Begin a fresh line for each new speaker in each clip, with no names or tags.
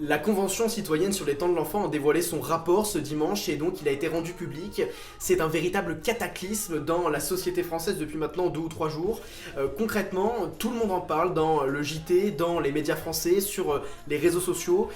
La Convention citoyenne sur les temps de l'enfant a dévoilé son rapport ce dimanche et donc il a été rendu public. C'est un véritable cataclysme dans la société française depuis maintenant 2 ou 3 jours. Concrètement, tout le monde en parle dans le JT, dans les médias français, sur les réseaux sociaux.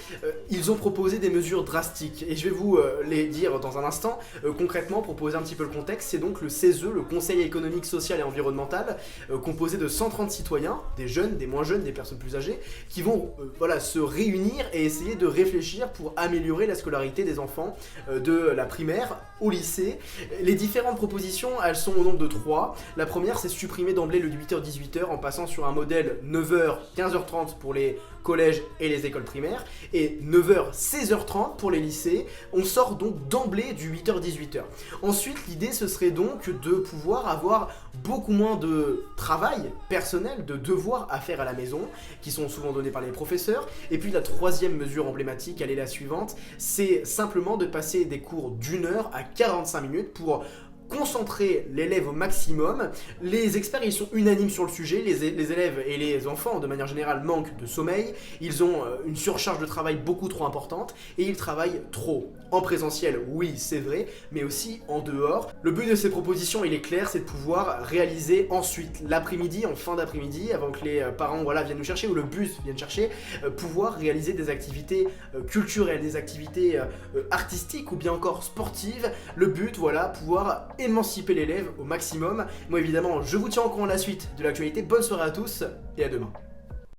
Ils ont proposé des mesures drastiques et je vais vous les dire dans un instant. Concrètement, pour poser un petit peu le contexte, c'est donc le CESE, le Conseil économique, social et environnemental, composé de 130 citoyens, des jeunes, des moins jeunes, des personnes plus âgées, qui vont se réunir et essayer de réfléchir pour améliorer la scolarité des enfants de la primaire au lycée. Les différentes propositions, elles sont au nombre de 3. La première, c'est supprimer d'emblée le 8h-18h en passant sur un modèle 9h-15h30 pour les collèges et les écoles primaires et 9h-16h30 pour les lycées. On sort donc d'emblée du 8h-18h. Ensuite, l'idée ce serait donc de pouvoir avoir beaucoup moins de travail personnel, de devoirs à faire à la maison, qui sont souvent donnés par les professeurs. Et puis la troisième mesure emblématique, elle est la suivante, c'est simplement de passer des cours d'1 heure à 45 minutes pour concentrer l'élève au maximum. Les experts ils sont unanimes sur le sujet, les élèves et les enfants de manière générale manquent de sommeil, ils ont une surcharge de travail beaucoup trop importante et ils travaillent trop. En présentiel, oui c'est vrai, mais aussi en dehors. Le but de ces propositions il est clair, c'est de pouvoir réaliser ensuite l'après-midi, en fin d'après-midi, avant que les parents viennent nous chercher ou le bus vienne chercher, pouvoir réaliser des activités culturelles, des activités artistiques ou bien encore sportives. Le but pouvoir émanciper l'élève au maximum. Moi évidemment je vous tiens au courant de la suite de l'actualité. Bonne soirée à tous et à demain.